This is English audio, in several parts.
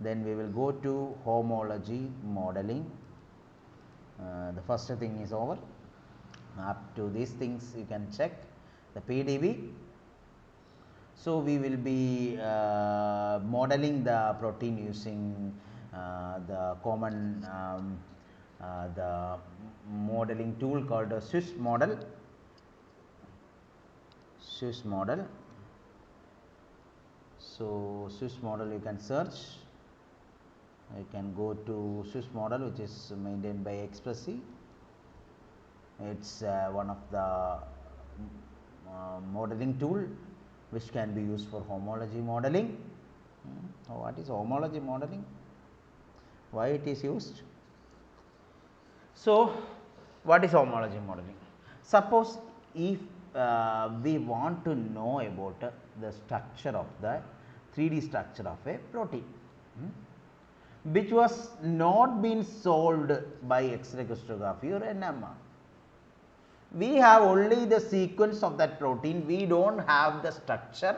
Then we will go to homology modeling. The first thing is over. Up to these things you can check the PDB. So, we will be modeling the protein using the common the modeling tool called Swissmodel. So, Swissmodel you can search. You can go to Swissmodel, which is maintained by Expressy. It's one of the modeling tool which can be used for homology modeling. What is homology modeling? Why it is used? So, what is homology modeling? Suppose if we want to know about the structure of the 3D structure of a protein, which was not been solved by X-ray crystallography or NMR. We have only the sequence of that protein, we do not have the structure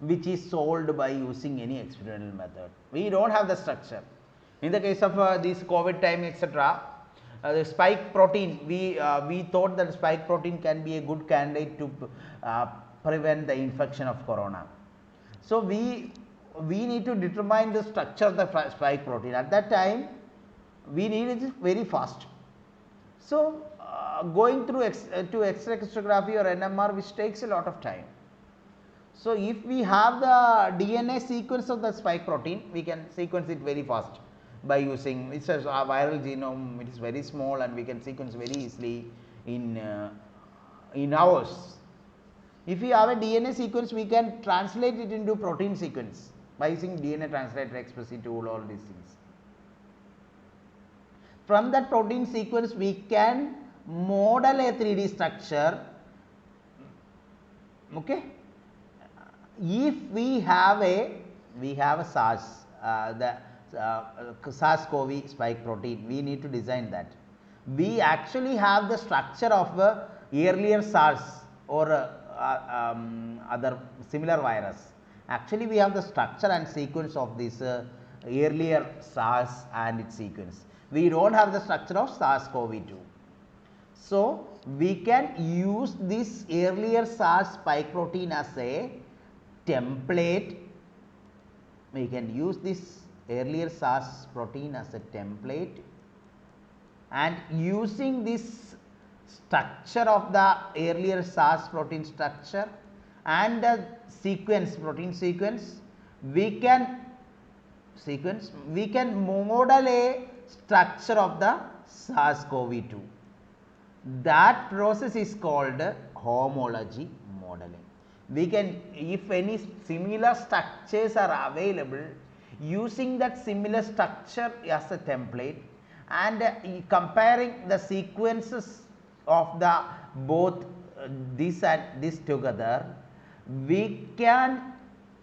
which is solved by using any experimental method. We do not have the structure. In the case of this COVID time, etc., the spike protein, we thought that spike protein can be a good candidate to prevent the infection of corona. So, we need to determine the structure of the spike protein. At that time, we need it very fast. So, going through to X-ray crystallography or NMR, which takes a lot of time. So, if we have the DNA sequence of the spike protein, we can sequence it very fast by using, it is a viral genome, it is very small and we can sequence very easily in hours. If we have a DNA sequence, we can translate it into protein sequence by using DNA translator, Expressy tool, all these things. From that protein sequence, we can model a 3D structure. Okay. If we have a SARS, the SARS-CoV spike protein, we need to design that. We actually have the structure of earlier SARS or other similar virus. Actually, we have the structure and sequence of this earlier SARS and its sequence. We do not have the structure of SARS-CoV-2. So, we can use this earlier SARS spike protein as a template. We can use this earlier SARS protein as a template, and using this structure of the earlier SARS protein structure and the sequence, protein sequence, we can model a structure of the SARS-CoV-2. That process is called homology modeling. We can, if any similar structures are available, using that similar structure as a template and comparing the sequences of the both this and this together, we can,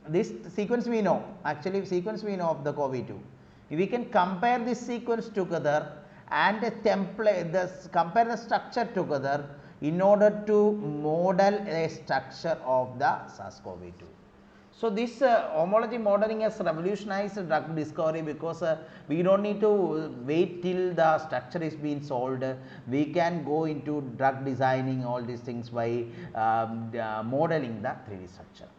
this sequence we know, actually sequence we know of the COVID-2. We can compare this sequence together and template compare the structure together in order to model a structure of the SARS-CoV-2. So, this homology modeling has revolutionized drug discovery because we do not need to wait till the structure is being solved. We can go into drug designing, all these things by modeling the 3D structure.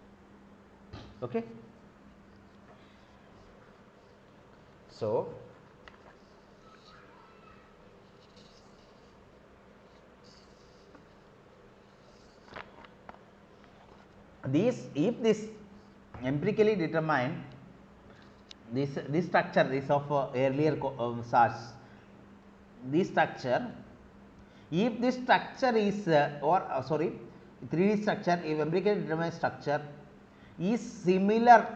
Okay. So, if this empirically determined this structure is of earlier SARS, this structure, if this structure is 3D structure, if empirically determined structure is similar,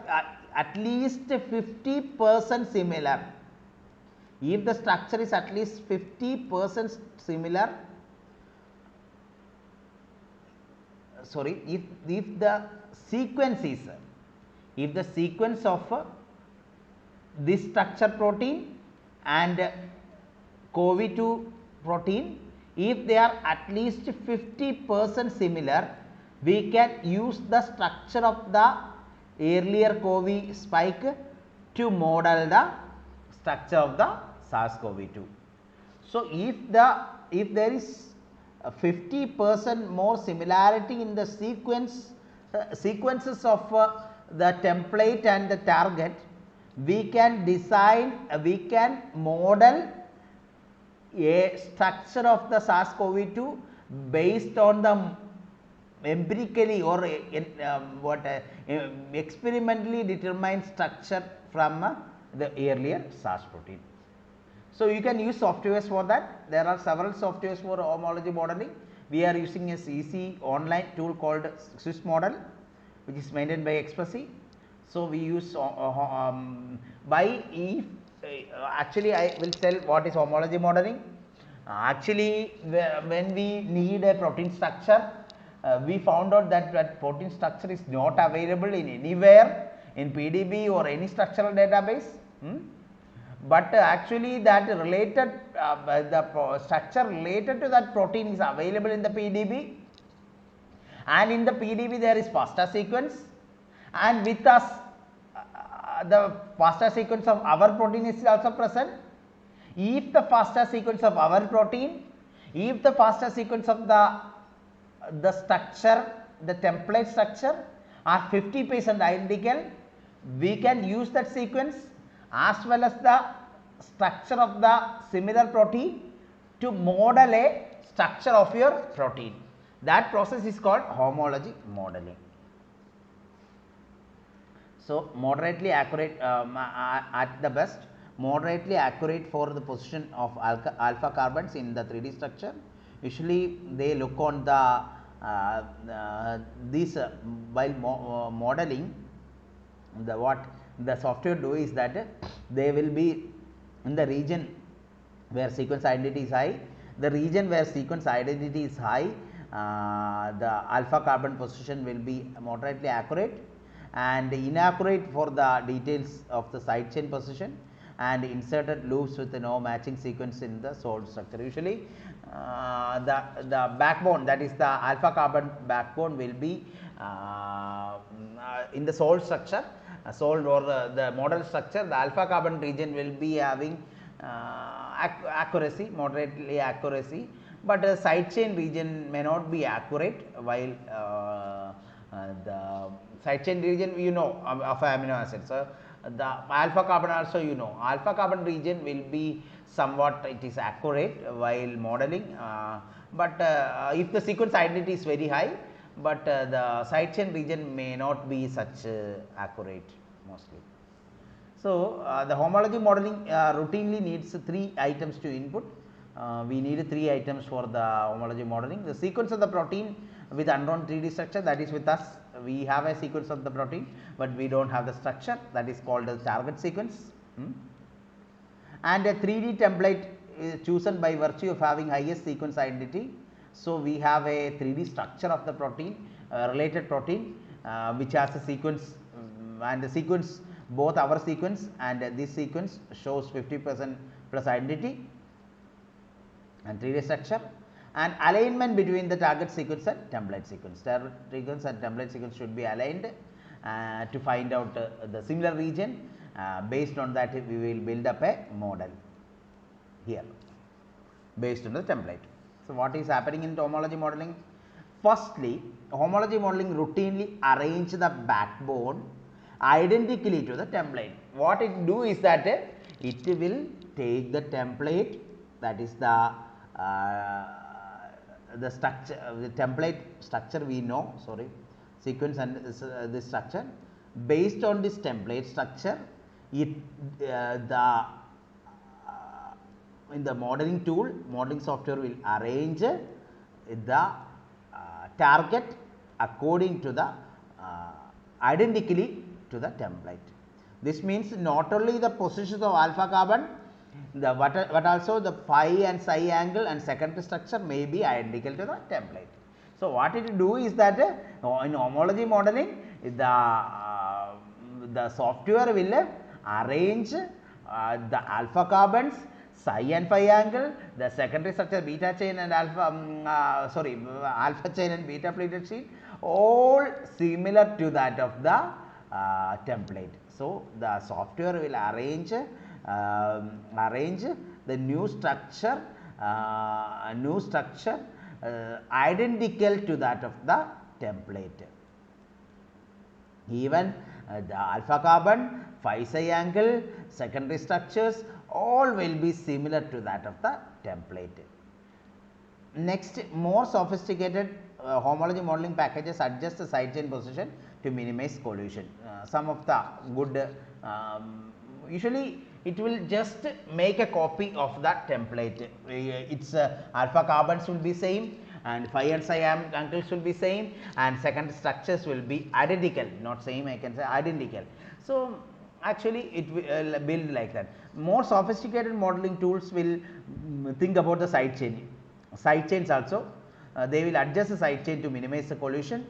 at least 50% similar, if the structure is at least 50% similar, if the sequence is, if the sequence of this structure protein and COVID-2 protein, if they are at least 50% similar, we can use the structure of the earlier COVID spike to model the structure of the SARS-CoV-2. So, if there is 50% more similarity in the sequences of the template and the target, we can model a structure of the SARS-CoV-2 based on the empirically or experimentally determined structure from the earlier SARS protein. So, you can use softwares for that. There are several softwares for homology modeling. We are using a easy online tool called Swissmodel, which is maintained by Expressy. So, we use actually I will tell what is homology modeling. Actually, when we need a protein structure, we found out that protein structure is not available in anywhere in PDB or any structural database. But actually that related the structure related to that protein is available in the PDB, and in the PDB there is FASTA sequence, and with us the FASTA sequence of our protein is also present. If the FASTA sequence of our protein, if the FASTA sequence of the structure, the template structure are 50% identical, we can use that sequence as well as the structure of the similar protein to model a structure of your protein. That process is called homology modeling. So, moderately accurate at the best, moderately accurate for the position of alpha carbons in the 3D structure. Usually they look on the while modeling, the software do is that they will be in the region where sequence identity is high. The region where sequence identity is high, the alpha carbon position will be moderately accurate, and inaccurate for the details of the side chain position, and inserted loops with no matching sequence in the solved structure. Usually the backbone, that is the alpha carbon backbone, will be in the solved structure, solved or the model structure. The alpha carbon region will be having accuracy, moderately accuracy, but the side chain region may not be accurate, while the side chain region of amino acids. So, the alpha carbon also alpha carbon region will be somewhat it is accurate while modeling, but if the sequence identity is very high, but the side chain region may not be such accurate mostly. So, the homology modeling routinely needs 3 items to input. We need 3 items for the homology modeling. The sequence of the protein with unknown 3D structure, that is with us. We have a sequence of the protein, but we do not have the structure, that is called the target sequence. And a 3D template is chosen by virtue of having highest sequence identity. So, we have a 3D structure of the protein, related protein, which has a sequence, and the sequence, both our sequence and this sequence shows 50% plus identity and 3D structure, and alignment between the target sequence and template sequence. Target sequence and template sequence should be aligned to find out the similar region. Based on that, we will build up a model here based on the template. So, what is happening in homology modeling? Firstly, homology modeling routinely arrange the backbone identically to the template. What it do is that it will take the template, that is the structure, the template structure we know, sequence and this structure. Based on this template structure, in the modeling tool, modeling software will arrange the target according to the identically to the template. This means not only the positions of alpha carbon, but also the phi and psi angle and secondary structure may be identical to the template. So, what it will do is that in homology modeling, the software will arrange the alpha carbons, psi and phi angle, the secondary structure beta chain and alpha chain and beta pleated sheet, all similar to that of the template. So, the software will arrange the new structure identical to that of the template. Even the alpha carbon, 5 angle, secondary structures, all will be similar to that of the template. Next, more sophisticated homology modeling packages adjust the side chain position to minimize collision. Some of the good, usually it will just make a copy of that template. Its alpha carbons will be same, and 5 and 5 angles will be same, and second structures will be identical, not same, I can say identical. So, actually it will build like that. More sophisticated modeling tools will think about the side chain. Side chains also, they will adjust the side chain to minimize the collision.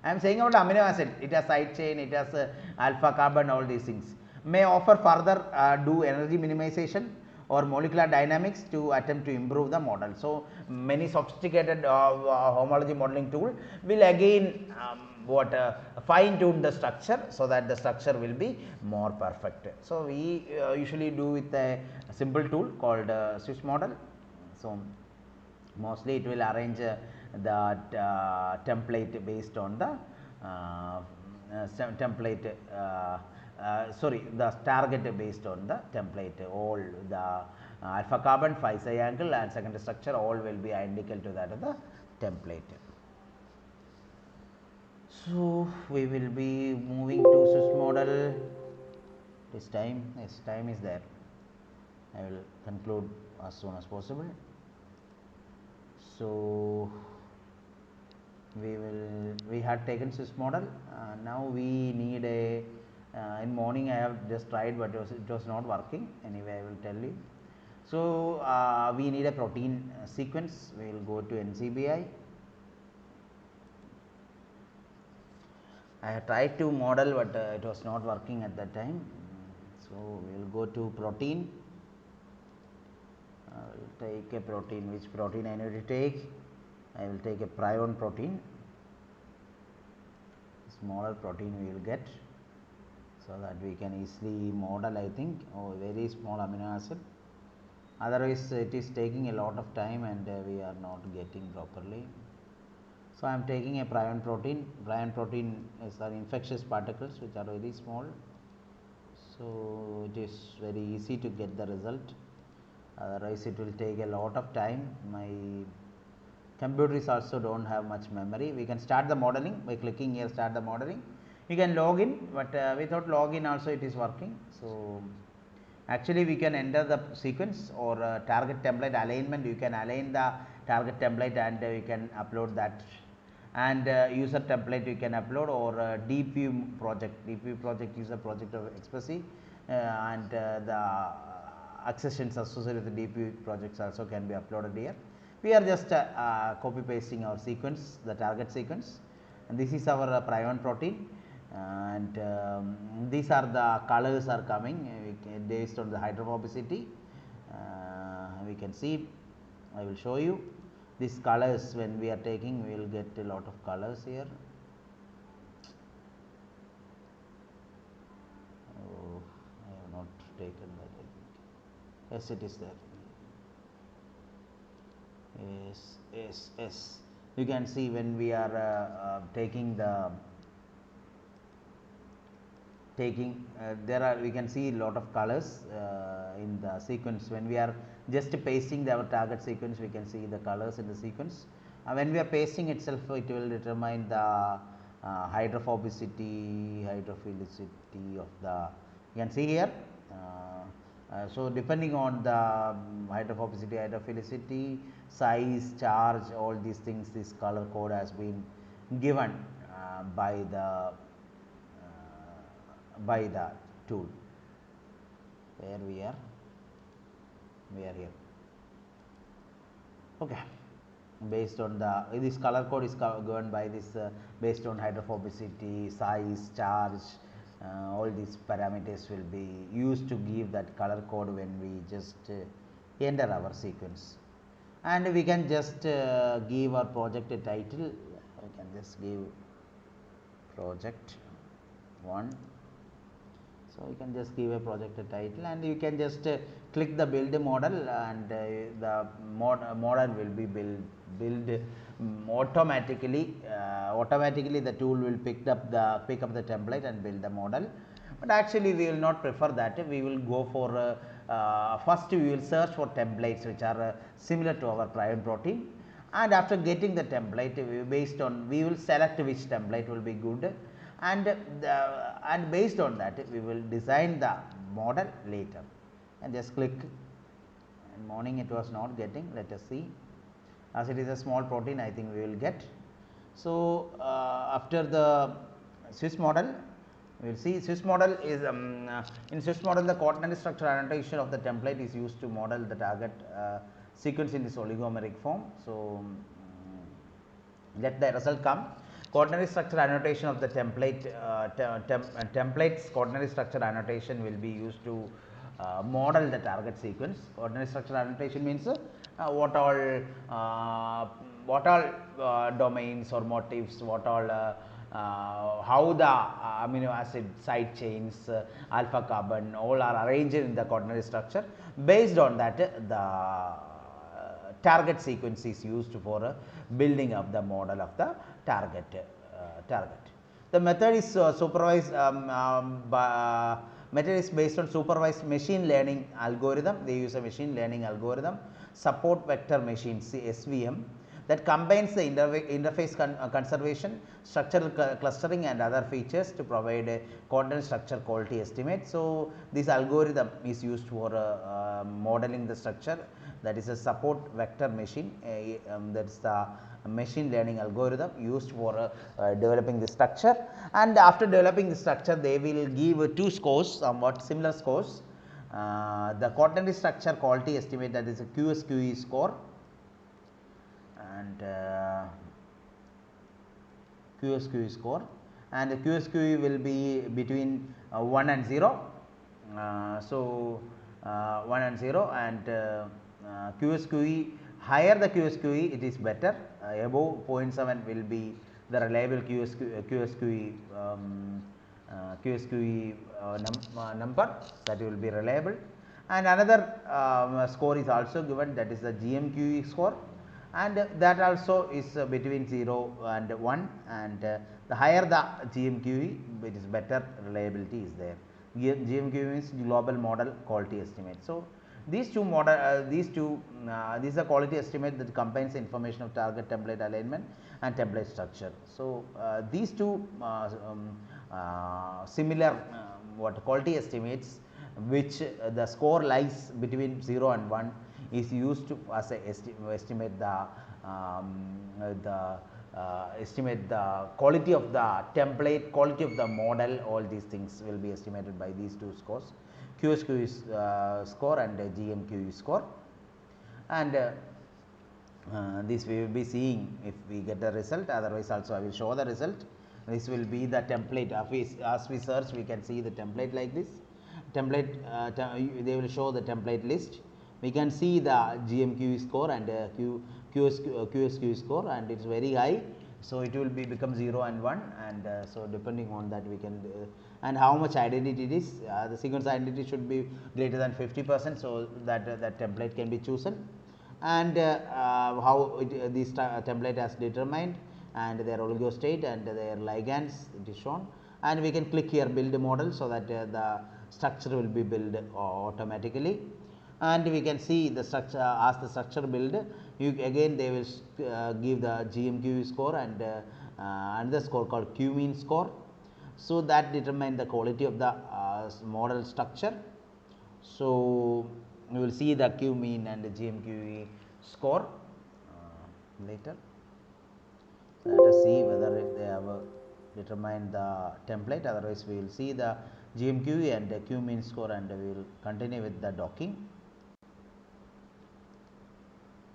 I am saying about amino acid, it has side chain, it has alpha carbon, all these things. May offer further do energy minimization or molecular dynamics to attempt to improve the model. So, many sophisticated homology modeling tool will again fine tune the structure, so that the structure will be more perfect. So, we usually do with a simple tool called Swissmodel. So, mostly it will arrange the template based on the template the target based on the template. All the alpha carbon, 5 angle and secondary structure all will be identical to that of the template. So, we will be moving to Swissmodel. This time, yes, time is there. I will conclude as soon as possible. So, we had taken Swissmodel. Now we need a in morning I have just tried, but it was not working. Anyway, I will tell you. So, we need a protein sequence. We will go to NCBI. I have tried to model, but it was not working at that time. So, we will go to protein. I will take a protein. Which protein I need to take? I will take a prion protein. Smaller protein we will get, so that we can easily model, I think, very small amino acid. Otherwise, it is taking a lot of time and we are not getting properly. So, I am taking a prion protein. Prion protein is infectious particles which are very small. So, it is very easy to get the result. Otherwise, it will take a lot of time. My computers also do not have much memory. We can start the modeling by clicking here, start the modeling. You can log in, but without login also it is working. So, actually we can enter the sequence or target template alignment. You can align the target template and you can upload that, and user template you can upload, or deep view project. Deep view project is a project of Expressy, and the accessions associated with the deep view projects also can be uploaded here. We are just copy pasting our sequence, the target sequence, and this is our prion protein, and these are the colors are coming based on the hydrophobicity. We can see, I will show you these colors. When we are taking, we will get a lot of colors here. Oh, I have not taken that, I think. Yes, it is there. Yes. You can see when we are taking the there are, we can see a lot of colors in the sequence. When we are just pasting our target sequence, we can see the colors in the sequence. When we are pasting itself, it will determine the hydrophilicity of the, you can see here. So, depending on the hydrophilicity, size, charge, all these things, this color code has been given by the tool. Where we are here. Okay. Based on this color code is governed by this based on hydrophobicity, size, charge. All these parameters will be used to give that color code when we just enter our sequence. And we can just give our project a title. We can just give project 1. So, you can just give a project a title and you can just click the build model and the model will be build automatically. Automatically the tool will pick up the template and build the model. But actually we will not prefer that. We will go for first we will search for templates which are similar to our prion protein, and after getting the template we will select which template will be good, and based on that we will design the model later. And just click, and morning it was not getting, let us see, as it is a small protein I think we will get. So, after the Swissmodel, we will see Swissmodel is in Swissmodel the coordinate structure annotation of the template is used to model the target sequence in this oligomeric form. So, let the result come. Coordinate structure annotation of the template templates coordinate structure annotation will be used to model the target sequence. Coordinate structure annotation means what all domains or motifs, what all how the amino acid side chains, alpha carbon, all are arranged in the coordinate structure. Based on that, the target sequence is used for building up the model of the target. The method is method is based on supervised machine learning algorithm. They use a machine learning algorithm, support vector machine SVM, that combines the interface conservation, structural clustering and other features to provide a coordinate structure quality estimate. So, this algorithm is used for modeling the structure, that is a support vector machine, that is the machine learning algorithm used for developing the structure. And after developing the structure they will give 2 scores, somewhat similar scores. The coordinate structure quality estimate, that is a QSQE score, and QSQE score, and the QSQE will be between 1 and 0. So, 1 and 0, and QSQE, higher the QSQE it is better, above 0.7 will be the reliable QSQE number, that will be reliable. And another score is also given, that is the GMQE score, and that also is between 0 and 1, and the higher the GMQE, it is better reliability is there. GMQE means global model quality estimate. So, these two model these is a quality estimate that combines information of target template alignment and template structure. So, these two similar what quality estimates, which the score lies between 0 and 1, is used to as a estimate the estimate the quality of the template, quality of the model. All these things will be estimated by these 2 scores, QSQE score and GMQE score. And this we will be seeing if we get the result, otherwise also I will show the result. This will be the template. As we search, we can see the template like this. Template, they will show the template list. We can see the GMQE score and QSQE score, and it is very high. So, it will become 0 and 1, and so depending on that we can and how much identity it is. The sequence identity should be greater than 50%, so that that template can be chosen, and how this template has determined, and their oligo state and their ligands, it is shown, and we can click here build model, so that the structure will be built automatically. And we can see the structure, as the structure build, again they will give the GMQE score and another score called Q mean score. So, that determine the quality of the model structure. So, we will see the Q mean and the GMQE score later. So, let us see whether they have determined the template, otherwise we will see the GMQE and the Q mean score, and we will continue with the docking.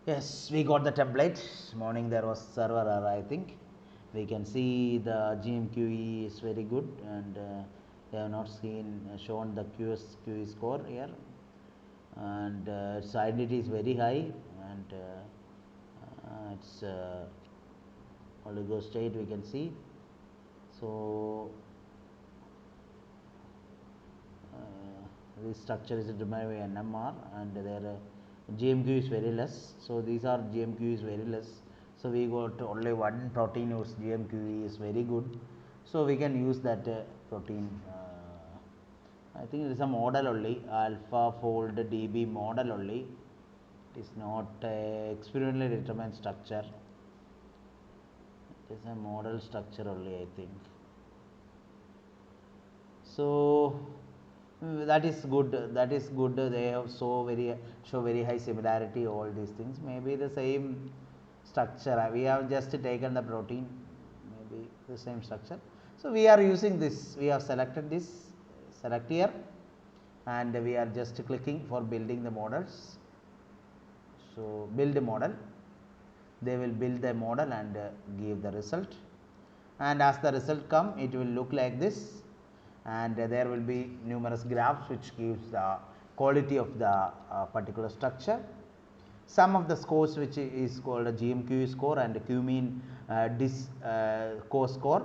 Yes, we got the template. Morning there was server error, I think. We can see the GMQE is very good, and they have not shown the QSQE score here, and its identity is very high, and its oligo state we can see. So, this structure is determined by NMR, and their GMQ is very less. So, these are GMQ is very less. So, we got only one protein whose GMQ is very good. So, we can use that protein. I think it is a model only, alpha fold DB model only. It is not experimentally determined structure. It is a model structure only, I think. So, that is good. That is good. They have show very high similarity. All these things may be the same structure. We have just taken the protein, maybe the same structure. So, we are using this. We have selected this. Select here, and we are just clicking for building the models. So, build a model. They will build the model and give the result. And as the result come, it will look like this. And there will be numerous graphs which gives the quality of the particular structure. Some of the scores which is called a GMQ score and Q-mean score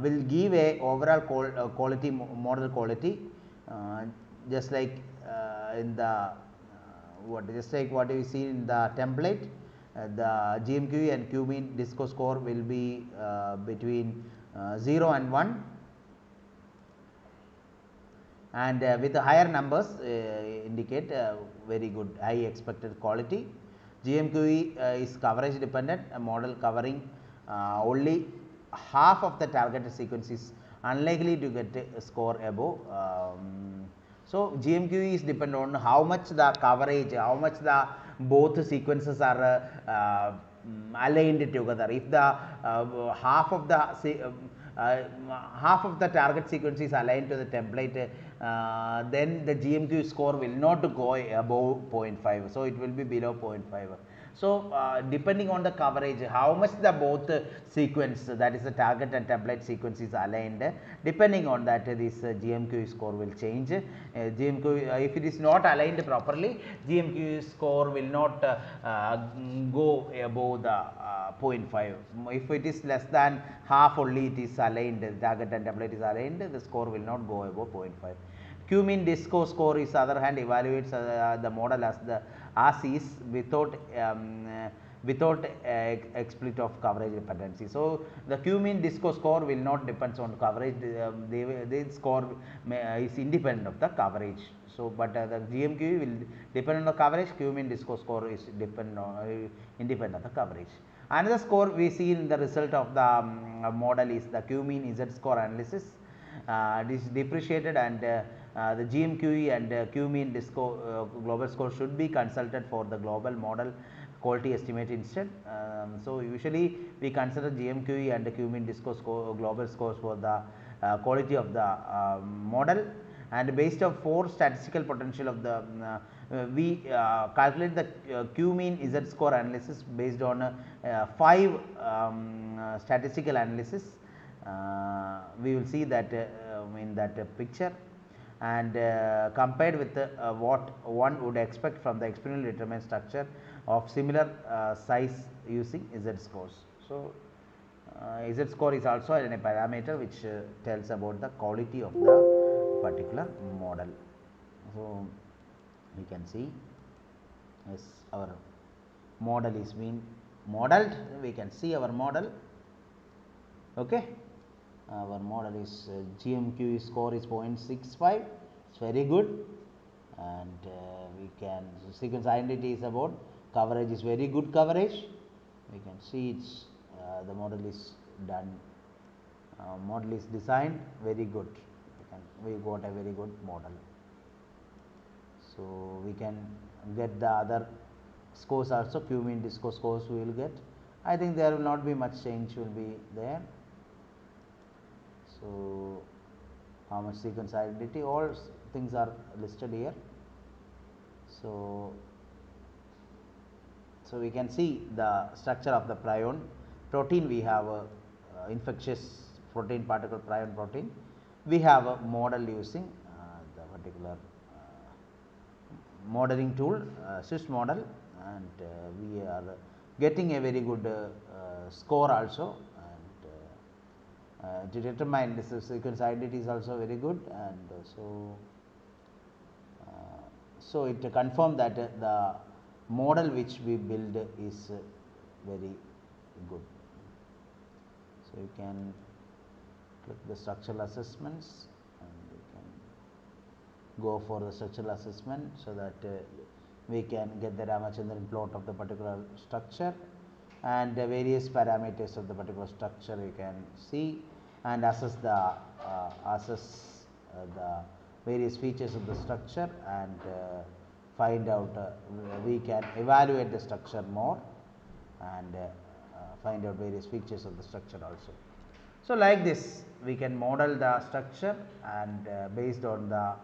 will give a overall quality model quality, just like in the just like what we see in the template. The GMQ and Q-mean disco score will be between 0 and 1. And with the higher numbers indicate very good high expected quality. GMQE is coverage dependent, a model covering only half of the targeted sequence is unlikely to get a score above. So, GMQE is dependent on how much the coverage, how much the both sequences are aligned together. If the half of the target sequence is aligned to the template, then the GMQ score will not go above 0.5. So, it will be below 0.5. So, depending on the coverage, how much the both sequence, that is the target and template sequence is aligned, depending on that this GMQ score will change. GMQ, if it is not aligned properly, GMQ score will not go above the 0.5. If it is less than half only it is aligned, the target and template is aligned, the score will not go above 0.5. Q-mean disco score is other hand evaluates the model as is without explicit of coverage dependency. So, the Q-mean disco score will not depends on coverage, the score is independent of the coverage. So, but the GMQ will depend on the coverage, Q-mean disco score is independent of the coverage. Another score we see in the result of the model is the Q-mean Z score analysis. It is depreciated, and the GMQE and Q-mean disco global score should be consulted for the global model quality estimate instead. So, usually we consider GMQE and Q-mean disco score global scores for the quality of the model, and based on 4 statistical potential of the we calculate the Q-mean Z score analysis based on 5 statistical analysis. We will see that in that picture, and compared with what one would expect from the experimentally determined structure of similar size using Z scores. So, Z score is also a parameter which tells about the quality of the particular model. So, we can see yes, our model is being modeled. We can see our model. Okay. Our model is GMQ score is 0.65, it's very good, and we can sequence identity is about coverage is very good coverage. We can see it's the model is done, model is designed very good. We got a very good model. So, we can get the other scores also, Q-mean disco scores we will get. I think there will not be much change will be there. So, how much sequence identity, all things are listed here. So, we can see the structure of the prion protein. We have a infectious protein particle prion protein. We have a model using the particular modeling tool Swissmodel, and we are getting a very good score also. To determine this sequence identity is also very good, and so So, it confirmed that the model which we build is very good. So, you can click the structural assessments and you can go for the structural assessment, so that we can get the Ramachandran plot of the particular structure, and the various parameters of the particular structure you can see, and assess the various features of the structure, and find out we can evaluate the structure more, and find out various features of the structure also. So, like this we can model the structure, and based on the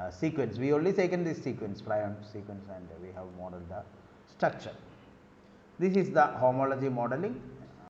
sequence, we only taken this sequence, prion sequence, and we have modeled the structure. This is the homology modeling.